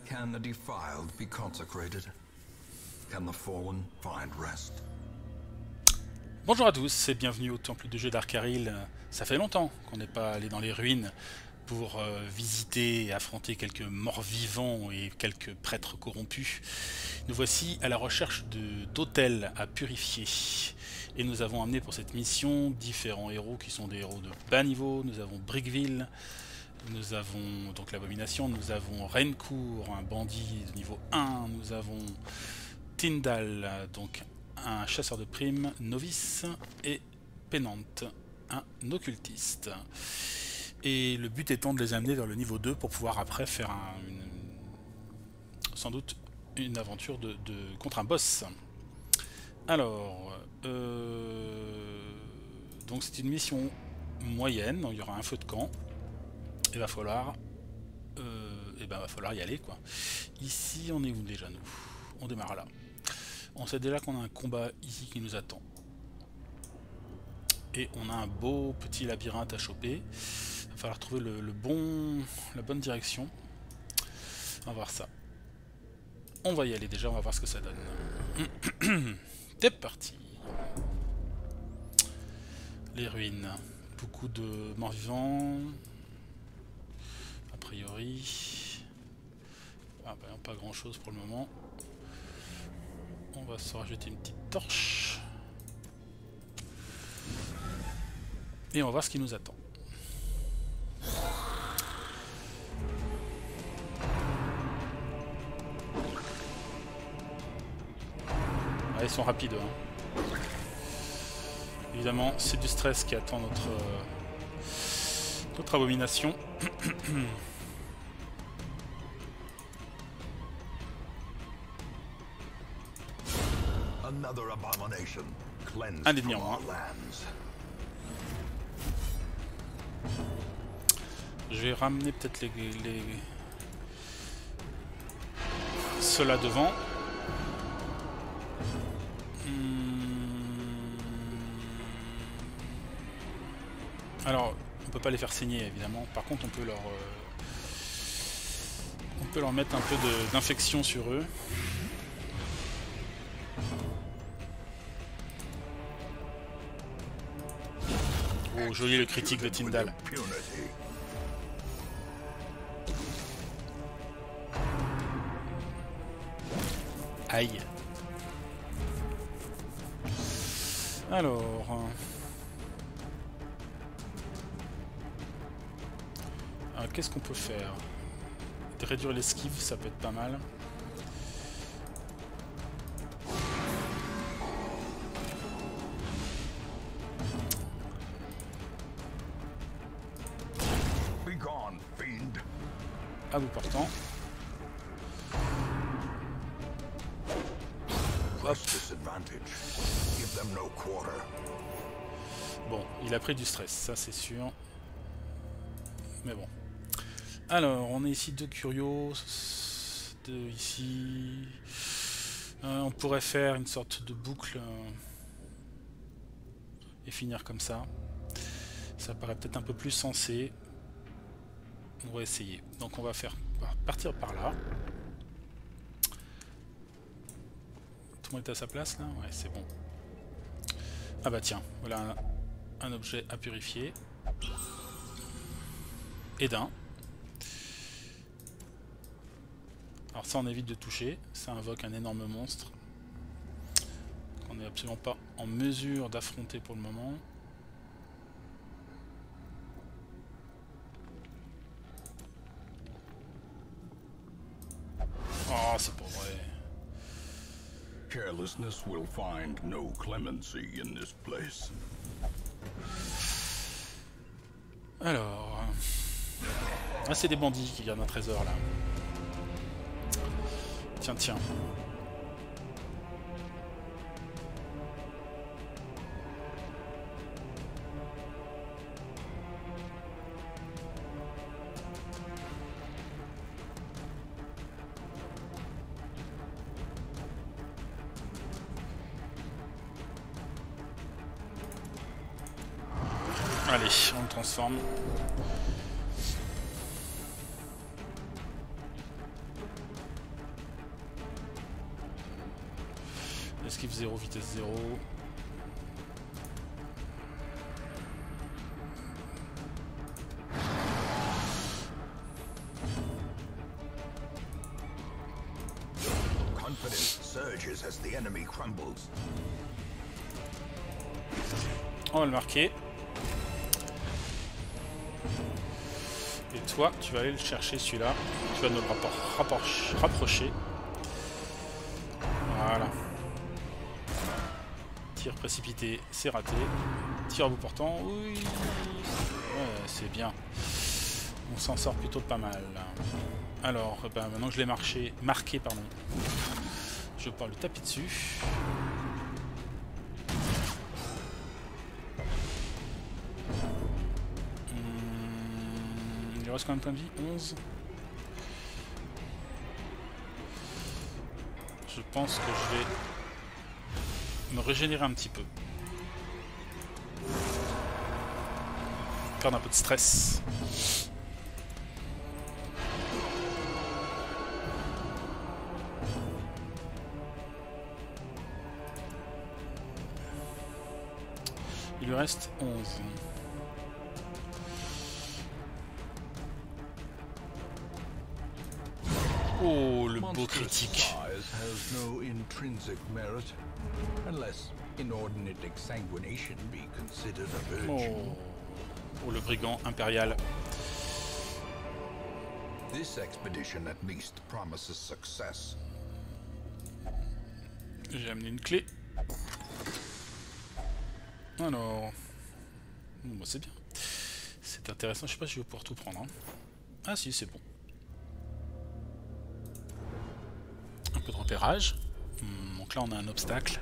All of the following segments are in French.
Can the defiled be consecrated? Can the fallen find rest? Bonjour à tous et bienvenue au temple de jeu d'Arkaril. Ça fait longtemps qu'on n'est pas allé dans les ruines pour visiter et affronter quelques morts vivants et quelques prêtres corrompus. Nous voici à la recherche d'hôtels à purifier. Et nous avons amené pour cette mission différents héros qui sont des héros de bas niveau. Nous avons Brickville, nous avons donc l'abomination, nous avons Rencourt, un bandit de niveau 1, nous avons Tyndall, donc un chasseur de primes novice, et Pennant, un occultiste. Et le but étant de les amener vers le niveau 2 pour pouvoir après faire sans doute une aventure contre un boss. Alors, donc c'est une mission moyenne, il y aura un feu de camp, et va falloir y aller quoi. Ici on est où déjà nous? On démarre là. On sait déjà qu'on a un combat ici qui nous attend. Et on a un beau petit labyrinthe à choper. Il va falloir trouver la bonne direction. On va voir ça. On va y aller déjà, on va voir ce que ça donne. C'est parti. Les ruines. Beaucoup de morts vivants. A priori. Ah bah, pas grand chose pour le moment. On va se rajouter une petite torche. Et on va voir ce qui nous attend. Ah, ils sont rapides. Hein. Évidemment, c'est du stress qui attend notre abomination. Un ennemi en moins. Je vais ramener peut-être ceux-là devant. Alors, on peut pas les faire saigner évidemment. Par contre, on peut leur mettre un peu d'infection sur eux. Oh, joli le critique de Tyndall. Aïe. Alors... qu'est-ce qu'on peut faire? De réduire l'esquive, ça peut être pas mal. À bout portant. Hop. Bon, il a pris du stress, ça c'est sûr. Mais bon. Alors, on est ici deux curios. Deux ici. On pourrait faire une sorte de boucle. Et finir comme ça. Ça paraît peut-être un peu plus sensé. On va essayer. Donc on va partir par là. Tout le monde est à sa place là? Ouais, c'est bon. Ah bah tiens, voilà un objet à purifier. Et d'un. Alors ça on évite de toucher. Ça invoque un énorme monstre qu'on n'est absolument pas en mesure d'affronter pour le moment. Oh, c'est pas vrai. Carelessness will find no clemency in this place. Alors... Ah, c'est des bandits qui gardent un trésor, là. Tiens, tiens. Allez, on le transforme. Esquive 0, vitesse 0. Confidence surges as the enemy crumbles. On va le marquer. Et toi, tu vas aller le chercher celui-là. Tu vas nous le rapprocher. Voilà. Tir précipité, c'est raté. Tir à bout portant, oui. Ouais, c'est bien. On s'en sort plutôt pas mal. Alors, ben, maintenant que je l'ai marqué, pardon, je vais pouvoir le taper dessus. Il reste combien de points de vie? 11. Je pense que je vais me régénérer un petit peu. Perdre un peu de stress. Il lui reste 11. Oh, le beau critique. Has no intrinsic merit, unless inordinate exsanguination be considered a virtue. Oh, le brigand impérial. This expedition at least promises success. J'ai amené une clé. Alors, bon, bah, c'est bien. C'est intéressant. Je sais pas si je vais pouvoir tout prendre. Hein. Ah si, c'est bon. Un peu de repérage. Donc là, on a un obstacle.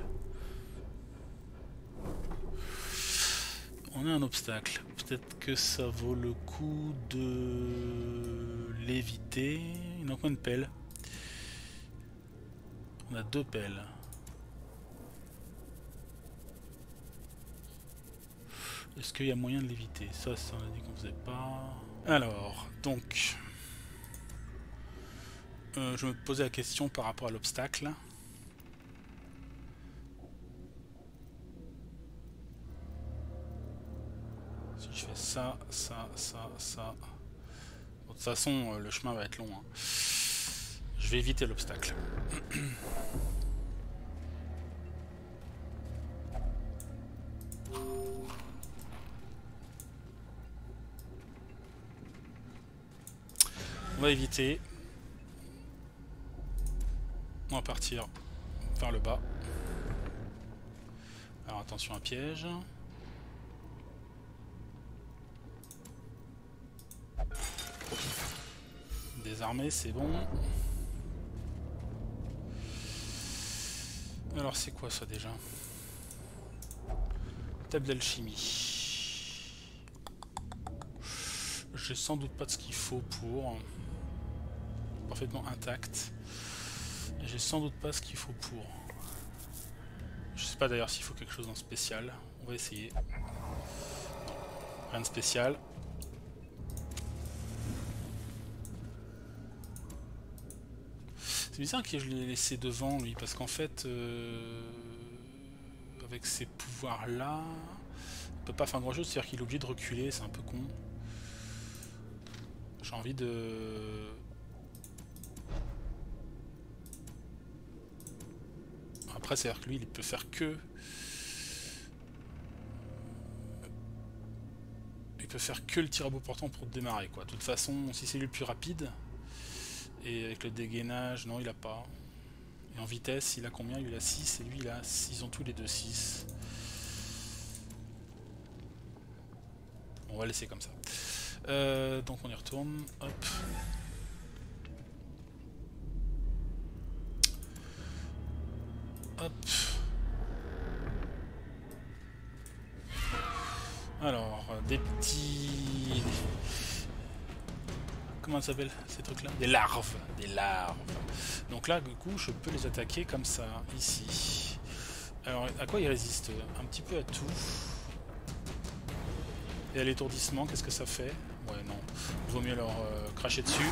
On a un obstacle. Peut-être que ça vaut le coup de l'éviter. Il manque une pelle. On a 2 pelles. Est-ce qu'il y a moyen de l'éviter? Ça, on a dit qu'on faisait pas. Alors, donc... je me posais la question par rapport à l'obstacle. Si je fais ça, ça, ça, ça... Bon, de toute façon, le chemin va être long. Hein. Je vais éviter l'obstacle. On va éviter. On va partir vers le bas. Alors attention à piège. Désarmé, c'est bon. Alors c'est quoi ça déjà? Table d'alchimie. J'ai sans doute pas de ce qu'il faut pour... Parfaitement intact. J'ai sans doute pas ce qu'il faut pour. Je sais pas d'ailleurs s'il faut quelque chose en spécial. On va essayer. Non. Rien de spécial. C'est bizarre que je l'ai laissé devant lui, parce qu'en fait, avec ces pouvoirs-là, il peut pas faire grand-chose, c'est-à-dire qu'il est obligé de reculer, c'est un peu con. J'ai envie de... Après, c'est-à-dire que lui, il peut faire que... Il peut faire que le tir à bout portant pour démarrer, quoi. De toute façon, si c'est lui le plus rapide, et avec le dégainage, non, il a pas. Et en vitesse, il a combien? Lui, il a 6, et lui, il a 6. Ils ont tous les deux 6. On va laisser comme ça. Donc on y retourne. Hop. Hop. Alors, des petits... Comment ça s'appelle ces trucs-là? Des larves. Des larves. Donc là, du coup, je peux les attaquer comme ça, ici. Alors, à quoi ils résistent? Un petit peu à tout. Et à l'étourdissement, qu'est-ce que ça fait? Ouais, non. Il vaut mieux leur cracher dessus.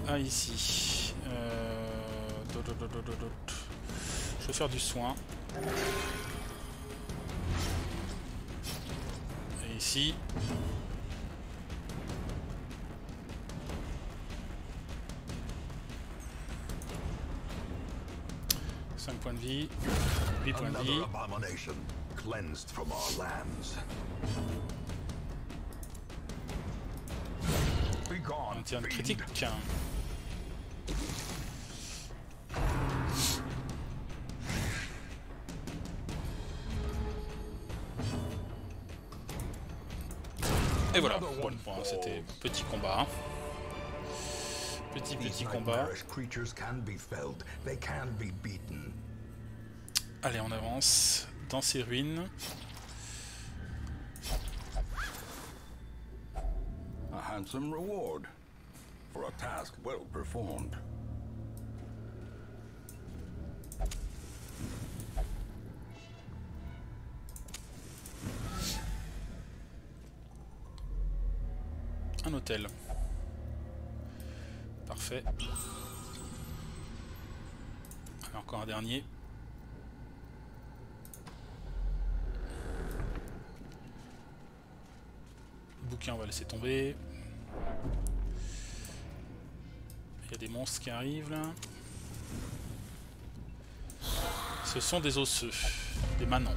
Ah, ici. Je vais faire du soin. Et ici. 5 points de vie. 8 points de vie. Another abomination cleansed from our lands. Be gone, Un tir de fiend. critique. Et voilà, bon, c'était petit combat. Petit combat. Creatures can be felled. They can be beaten. Allez, on avance dans ces ruines. A handsome reward for a task well performed. Un hôtel. Parfait. Allez, encore un dernier. Bouquin, on va laisser tomber. Il y a des monstres qui arrivent là. Ce sont des osseux, des manants.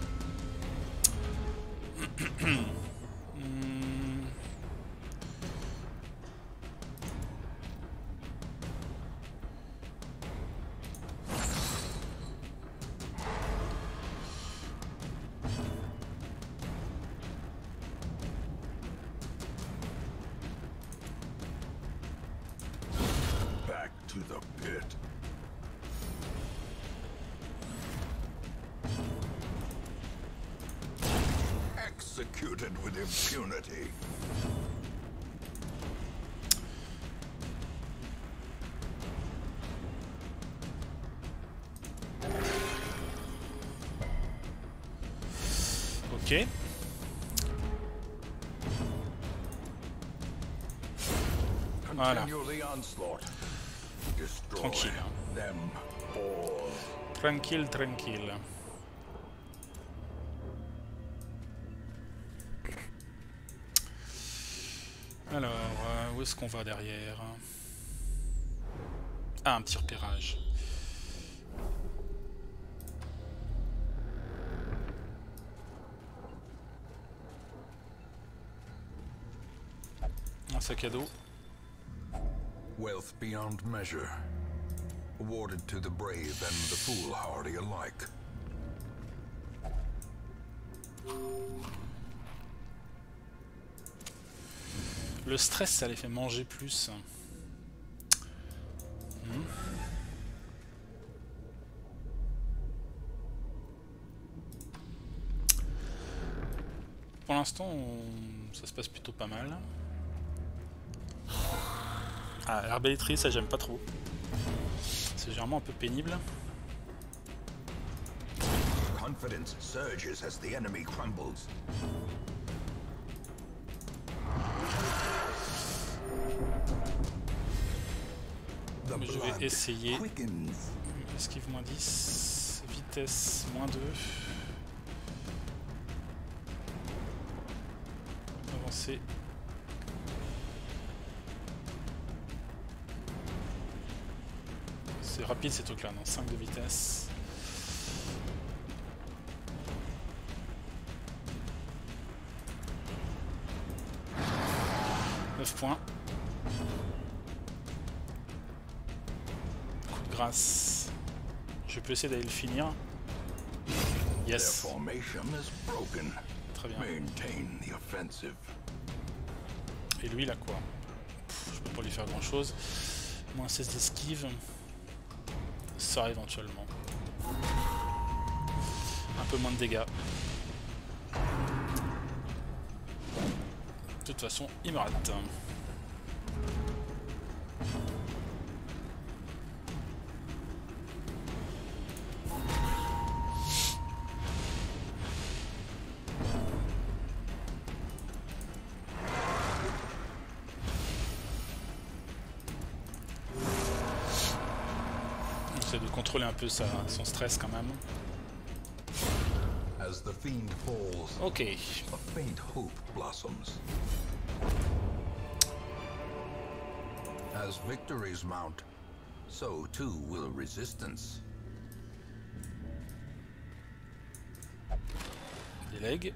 To the pit. Executed with impunity. Ok. Voilà. Continue the onslaught. Destroy Tranquille. them all. Tranquille, tranquille. Alors, où est-ce qu'on va derrière? Ah, un petit repérage. Un sac à dos. Wealth beyond measure, awarded to the brave and the foolhardy alike. Le stress, ça les fait manger plus. Pour l'instant, ça se passe plutôt pas mal. Ah, l'arballétrie, ça j'aime pas trop. C'est généralement un peu pénible. Confidence surges as the enemy crumbles. The Mais je blood vais essayer. quickens. Esquive moins 10. Vitesse moins 2. Avancer. C'est rapide ces trucs là, non? 5 de vitesse. Points. Coup de grâce. Je peux essayer d'aller le finir. Yes. Très bien. Et lui, là quoi? Je peux pas lui faire grand chose. Moins 16 d'esquive. Ça éventuellement. Un peu moins de dégâts. De toute façon, il me rate. de contrôler un peu son stress quand même. As the fiend falls, Ok. a faint hope blossoms. As victories mount, so too will resistance. Délègue.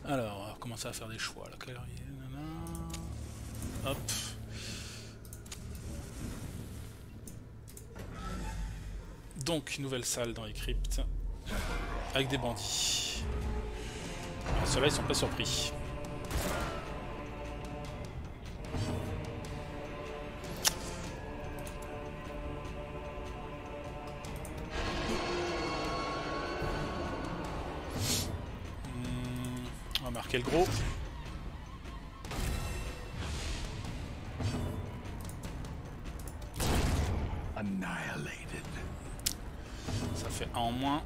Alors, on va commencer à faire des choix. La calorie, hop. Donc, nouvelle salle dans les cryptes. Avec des bandits. Alors, ceux-là, ils sont pas surpris. On va marquer le gros. Annihilated. Ça fait un en moins.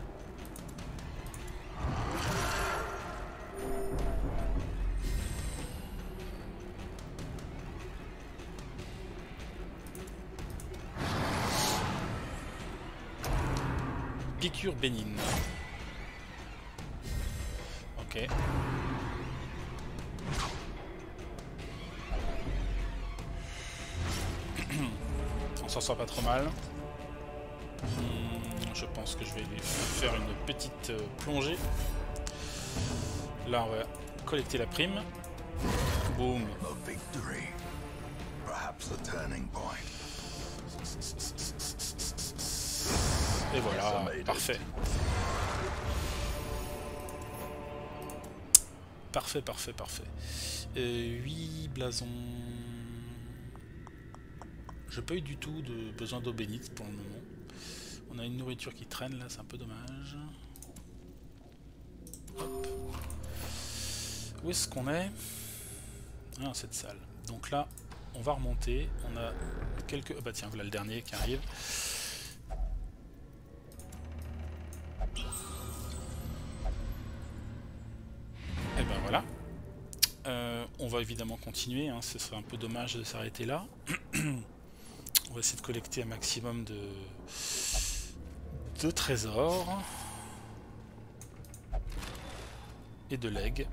Piqûre bénigne. Ok. On s'en sort pas trop mal. Je pense que je vais lui faire une petite plongée. Là, on va collecter la prime. Boum. A victory. Perhaps a turning point. Et voilà, parfait. Parfait, parfait, parfait. 8 blasons. J'ai pas eu du tout de besoin d'eau bénite pour le moment. On a une nourriture qui traîne là, c'est un peu dommage. Hop. Où est-ce qu'on est? Ah, dans cette salle. Donc là, on va remonter. On a quelques... Ah bah tiens, voilà le dernier qui arrive. Et ben voilà. On va évidemment continuer, hein. Ce serait un peu dommage de s'arrêter là. On va essayer de collecter un maximum de trésors et de legs.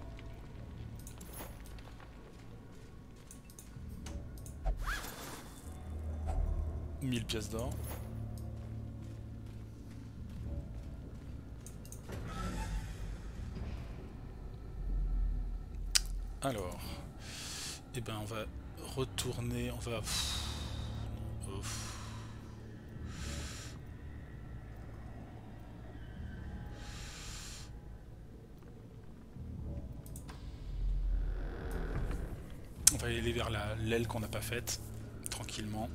« 1000 pièces d'or. Alors, eh ben on va retourner, on va... On va aller vers l'aile qu'on n'a pas faite, tranquillement.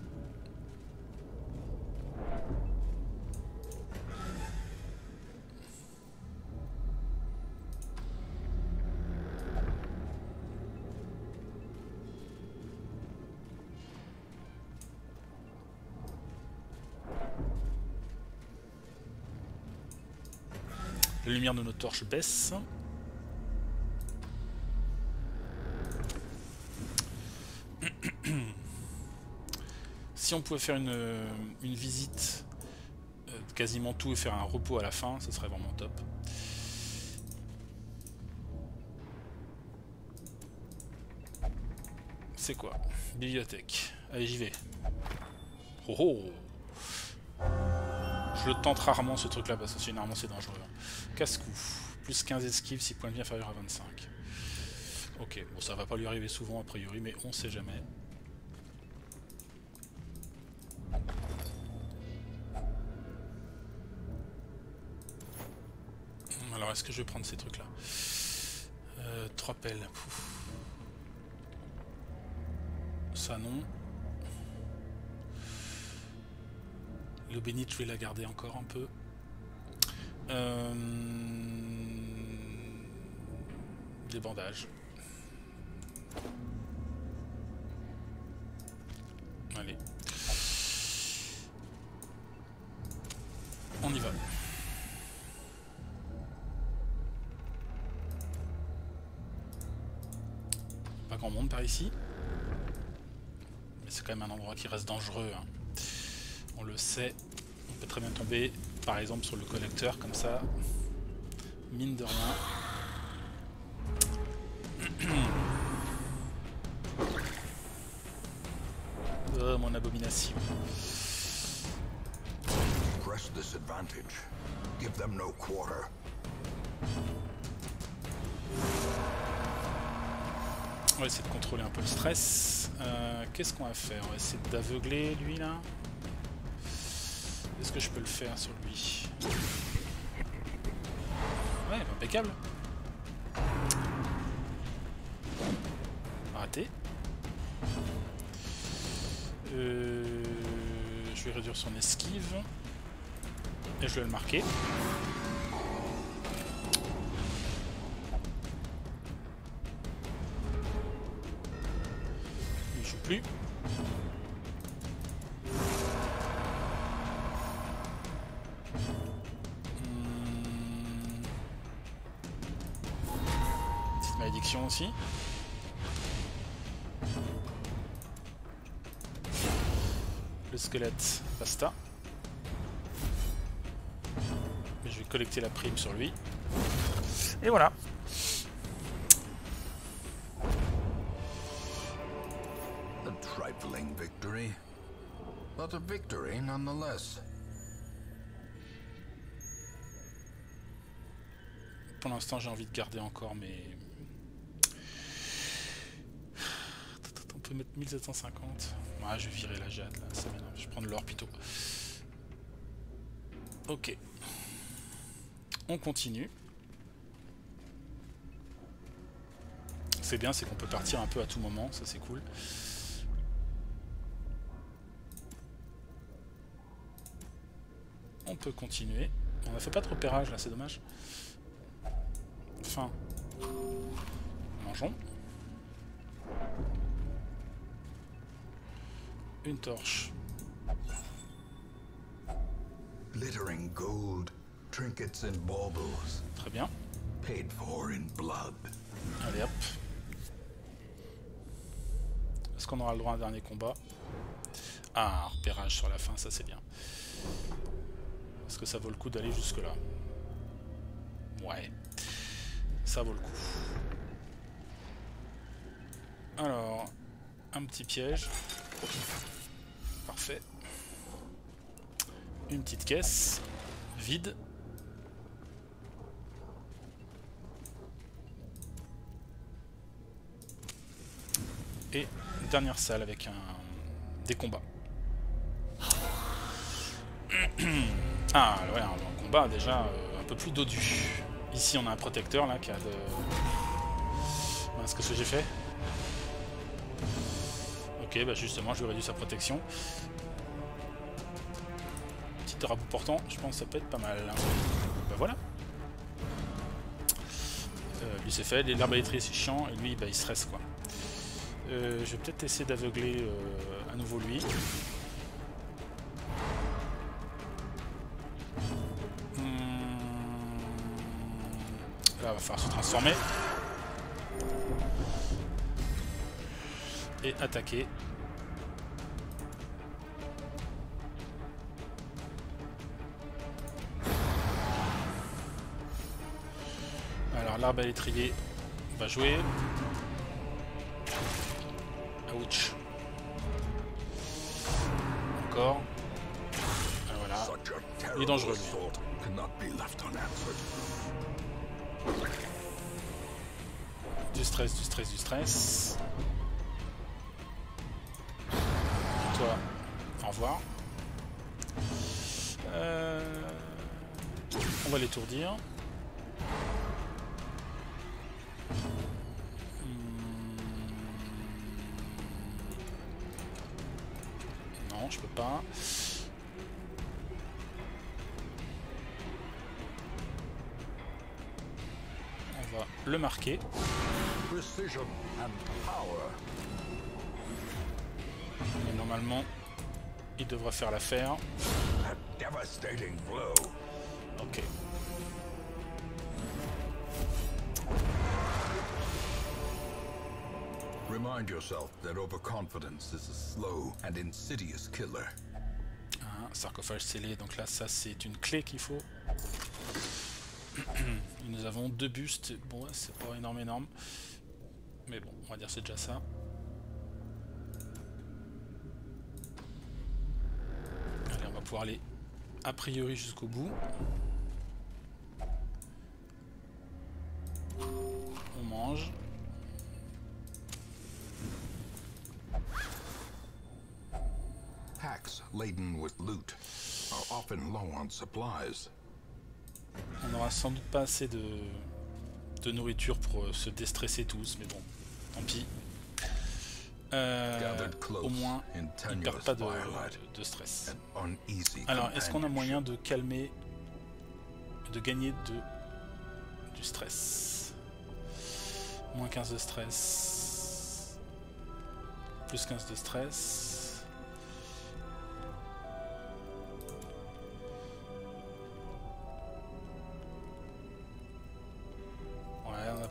La lumière de nos torches baisse. Si on pouvait faire une visite de quasiment tout et faire un repos à la fin, ce serait vraiment top. C'est quoi? Bibliothèque. Allez, j'y vais. Oh oh! Je le tente rarement ce truc là parce que généralement c'est dangereux. Casse-cou. Plus 15 esquives si point de vie inférieur à 25. Ok, bon ça va pas lui arriver souvent a priori, mais on sait jamais. Alors est-ce que je vais prendre ces trucs là? 3 pelles. Pouf. Ça non. Le bénite, je vais la garder encore un peu. Des bandages. Allez. On y va. Pas grand monde par ici. Mais c'est quand même un endroit qui reste dangereux. Hein. On le sait. On peut très bien tomber, par exemple, sur le collecteur, comme ça. Mine de rien. Oh, mon abomination. Press this advantage. Give them no quarter. On va essayer de contrôler un peu le stress. Qu'est-ce qu'on va faire? On va essayer d'aveugler lui là. Est-ce que je peux le faire sur lui? Ouais, impeccable. Raté. Je vais réduire son esquive. Et je vais le marquer. Il joue plus. Petite malédiction aussi. Le squelette, basta. Mais je vais collecter la prime sur lui. Et voilà. A trifling victory, but a victory nonetheless. Pour l'instant, j'ai envie de garder encore mes... On peut mettre 1750. Ouais, je vais virer la jade, là. Ça m'énerve. Je vais prendre l'or plutôt. Ok. On continue. C'est bien, c'est qu'on peut partir un peu à tout moment. Ça, c'est cool. On peut continuer. On a fait pas de repérage, là. C'est dommage. Enfin. Mangeons. Une torche. Glittering gold, trinkets and baubles, Très bien. paid for in blood. Allez hop. Est-ce qu'on aura le droit à un dernier combat? Ah, un repérage sur la fin, ça c'est bien. Est-ce que ça vaut le coup d'aller jusque là? Ouais. Ça vaut le coup. Alors, un petit piège. Parfait. Une petite caisse. Vide. Et une dernière salle avec des combats. Ah ouais, un combat déjà un peu plus dodu. Ici on a un protecteur là qui a de... Est-ce que j'ai fait? Ok, bah justement je lui réduis sa protection. Petit drapeau portant, je pense que ça peut être pas mal. Bah voilà. Lui c'est fait, l'arbalètrier c'est chiant et lui bah, il stresse quoi. Je vais peut-être essayer d'aveugler à nouveau lui. Là, il va falloir se transformer. Et attaquer. Alors l'arbalètrier va jouer. Ouch. Encore. Ah, voilà. Il est dangereux lui. Du stress, du stress, du stress. Toi, au revoir. On va l'étourdir. Non, je peux pas. On va le marquer. Precision and power. Et normalement, il devrait faire l'affaire. A devastating blow. Ok. Remind yourself that overconfidence is a slow and insidious killer. Un sarcophage scellé, donc là ça c'est une clé qu'il faut. Nous avons 2 bustes, bon ouais, c'est pas énorme, mais bon, on va dire c'est déjà ça. Allez, on va pouvoir aller a priori jusqu'au bout. On mange. Hacks laden with loot are often low on supplies. On n'aura sans doute pas assez de nourriture pour se déstresser tous, mais bon, tant pis. Au moins, ils ne perdent pas de stress. Alors, est-ce qu'on a moyen de calmer, de gagner du stress? Moins 15 de stress. Plus 15 de stress.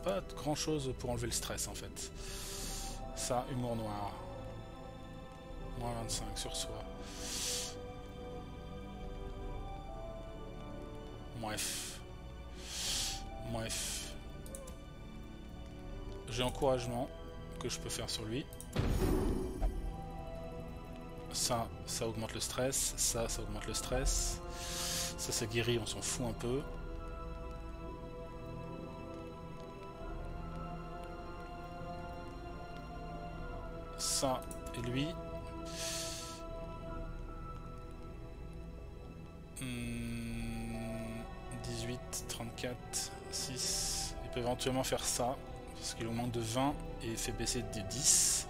Pas grand chose pour enlever le stress en fait. Ça, humour noir. Moins 25 sur soi. Bref. J'ai encouragement que je peux faire sur lui. Ça augmente le stress. Ça augmente le stress. Ça guérit, on s'en fout un peu. Ça et lui. 18, 34, 6. Il peut éventuellement faire ça, parce qu'il augmente de 20 et fait baisser de 10.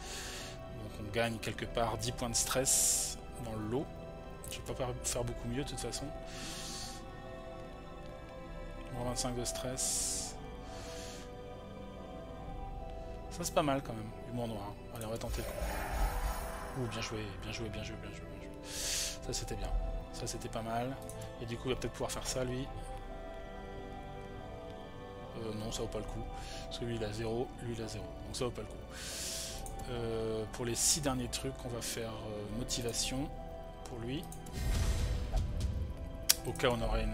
Donc on gagne quelque part 10 points de stress dans le lot. Je ne vais pas faire beaucoup mieux de toute façon. Moins 25 de stress. Ça c'est pas mal quand même, humour noir. Allez, on va tenter le coup. Ouh, bien joué. Ça c'était bien. Ça c'était pas mal. Et du coup, il va peut-être pouvoir faire ça lui. Non, ça vaut pas le coup. Parce que lui il a 0, lui il a 0. Donc ça vaut pas le coup. Pour les 6 derniers trucs, on va faire motivation pour lui. Au cas où on aurait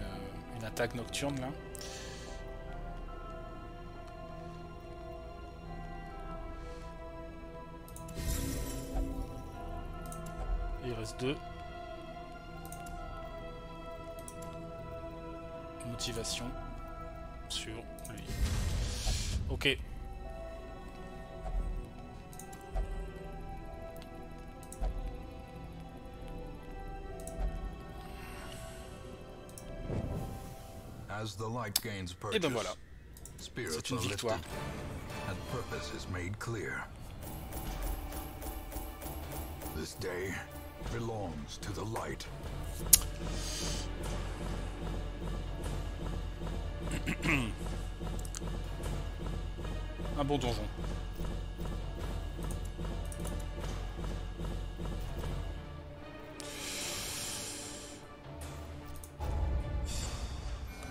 une attaque nocturne là. Il reste 2. Motivation sur lui. Ok. As the light gains purchase, Et ben voilà. Spirits C'est une are victoire. lifted, and purpose is made clear. This day belongs to the light. Un bon donjon.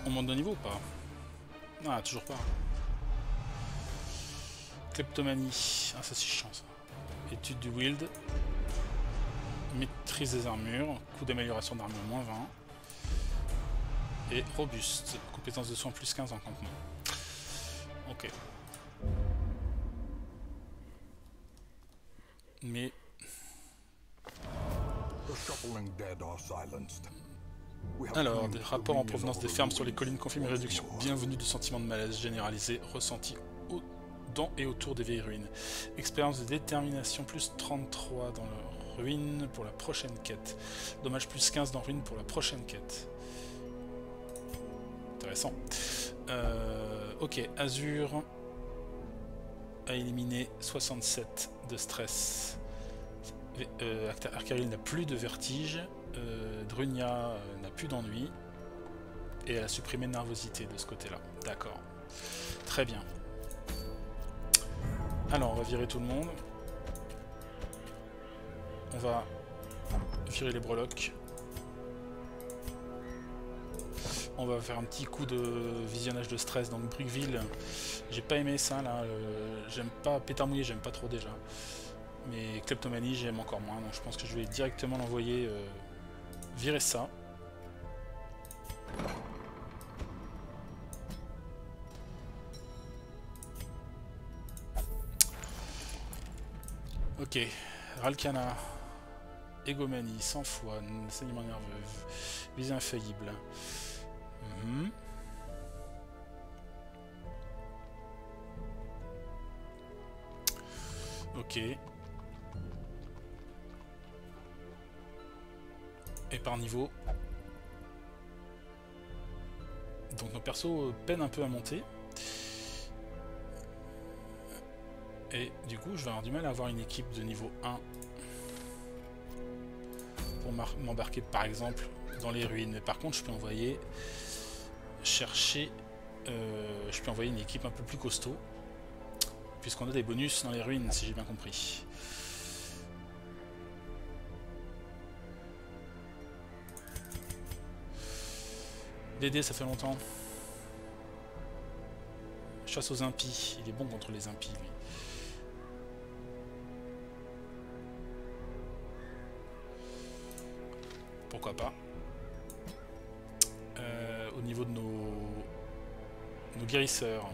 On monte de niveau ou pas? Ah, toujours pas. Kleptomanie. Ah, ça c'est chiant ça. Étude du wield. Maîtrise des armures. Coût d'amélioration d'armure moins 20. Et robuste. Compétence de soin plus 15 en campement. Ok. Mais... Alors, des rapports en provenance des fermes sur les collines confirment une réduction bienvenue du sentiment de malaise généralisé ressenti dans et autour des vieilles ruines. Expérience de détermination plus 33 dans la ruine pour la prochaine quête. Dommage plus 15 dans ruine pour la prochaine quête. Intéressant. Ok, Azur a éliminé 67 de stress. Arcaril n'a plus de vertige. Drunia n'a plus d'ennui. Et elle a supprimé nervosité de ce côté-là. D'accord. Très bien. Alors, on va virer tout le monde. On va virer les breloques. On va faire un petit coup de visionnage de stress dans Bruckville. J'ai pas aimé ça là. J'aime pas Pétard mouillé, j'aime pas trop déjà. Mais Kleptomanie, j'aime encore moins. Donc je pense que je vais directement l'envoyer virer ça. Ok, Ralkana, Égomanie, sang foi, saignement nerveux, visée infaillible. Ok. Et par niveau. Donc nos persos peinent un peu à monter. Et du coup, je vais avoir du mal à avoir une équipe de niveau 1 pour m'embarquer par exemple dans les ruines. Mais par contre, je peux envoyer chercher. Je peux envoyer une équipe un peu plus costaud, puisqu'on a des bonus dans les ruines, si j'ai bien compris. Dédé, ça fait longtemps. Chasse aux impies. Il est bon contre les impies, lui. Pourquoi pas. Au niveau de nos guérisseurs,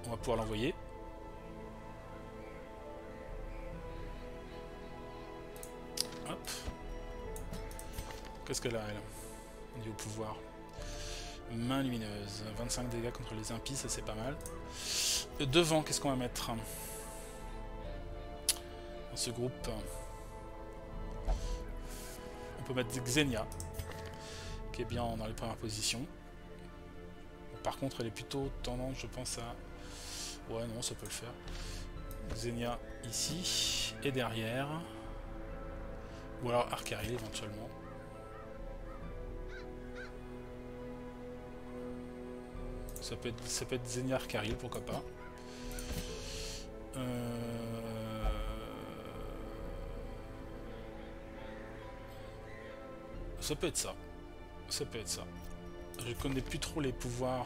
on va pouvoir l'envoyer. Hop. Qu'est-ce qu'elle a, elle, niveau pouvoir? Main lumineuse. 25 dégâts contre les impies, ça c'est pas mal. Devant, qu'est-ce qu'on va mettre dans ce groupe? On peut mettre Xenia, qui est bien dans les premières positions. Par contre, elle est plutôt tendance, je pense, à... Ouais, non, ça peut le faire. Xenia ici, et derrière. Ou alors Arcaril, éventuellement. Ça peut être Xenia Arcaril, pourquoi pas. Ça peut être ça. Ça peut être ça. Je connais plus trop les pouvoirs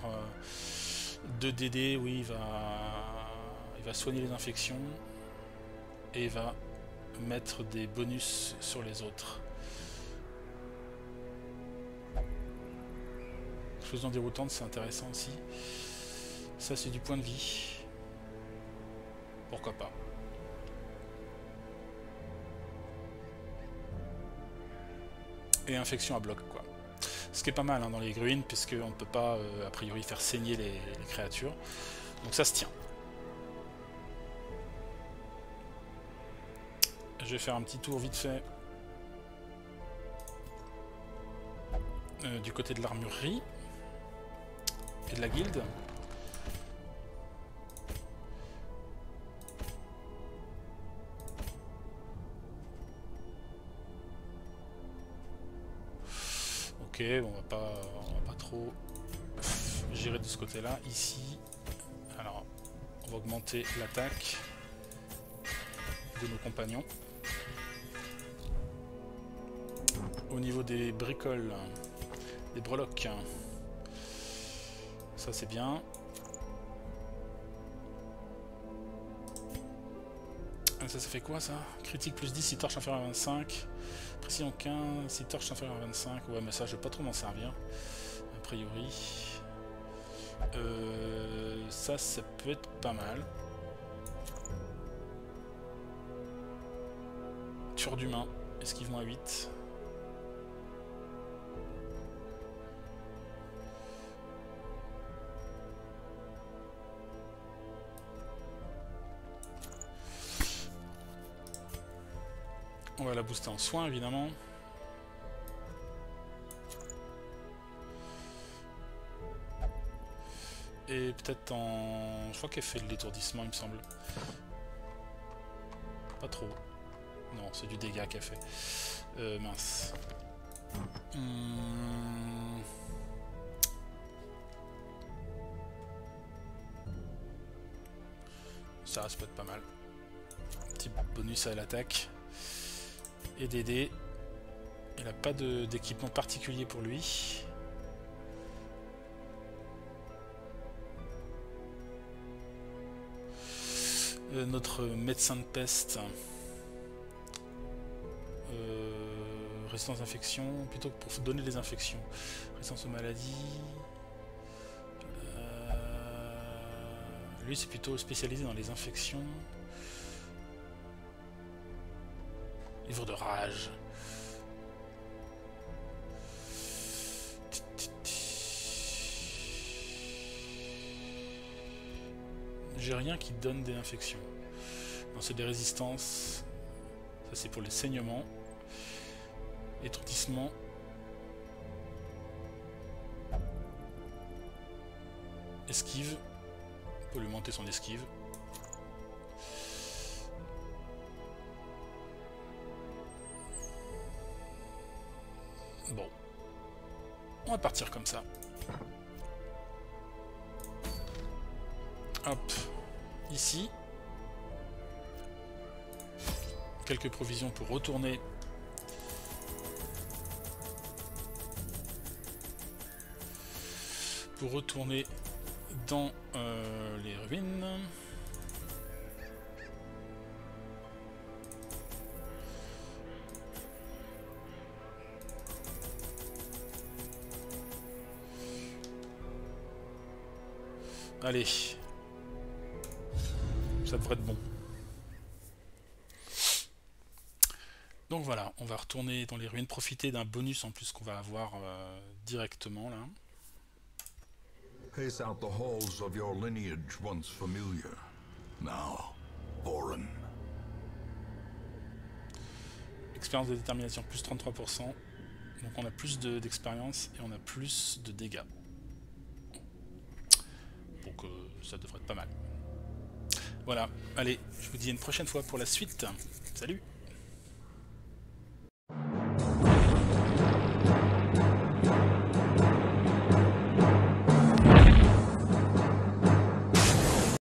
de Dédé. Oui, il va soigner les infections. Et il va mettre des bonus sur les autres. Explosion déroutante, c'est intéressant aussi. Ça, c'est du point de vie. Pourquoi pas. Et infection à bloc, quoi. Ce qui est pas mal hein, dans les gruines, puisqu'on ne peut pas, a priori, faire saigner les créatures. Donc ça se tient. Je vais faire un petit tour vite fait du côté de l'armurerie et de la guilde. Ok, on va pas trop gérer de ce côté-là. Ici, alors, on va augmenter l'attaque de nos compagnons. Au niveau des bricoles, des breloques, ça c'est bien. Ça fait quoi ça? Critique plus 10 si torche inférieure à 25. Précision 15 si torche inférieure à 25. Ouais, mais ça je vais pas trop m'en servir. A priori. Ça peut être pas mal. Tueur d'humain. Esquivement à 8. On va la booster en soins, évidemment. Et peut-être en... Je crois qu'elle fait de l'étourdissement, il me semble. Pas trop. Non, c'est du dégât qu'elle fait. Mince. Ça peut être pas mal. Petit bonus à l'attaque. Et Dédé. Il n'a pas d'équipement particulier pour lui. Notre médecin de peste. Résistance d'infection, plutôt que pour donner les infections. Résistance aux maladies. Lui, c'est plutôt spécialisé dans les infections. Livre de rage. J'ai rien qui donne des infections. Non, c'est des résistances. Ça, c'est pour les saignements. Étourdissement. Esquive. On peut lui monter son esquive. Bon. On va partir comme ça. Hop. Ici. Quelques provisions pour retourner. Dans les ruines. Allez. Ça devrait être bon. Donc voilà, on va retourner dans les ruines, profiter d'un bonus en plus qu'on va avoir directement là. Pace out the halls of your lineage once familiar, now foreign. Expérience de détermination plus 33%. Donc on a plus d'expérience et on a plus de dégâts. Donc ça devrait être pas mal. Voilà, allez, je vous dis à une prochaine fois pour la suite. Salut!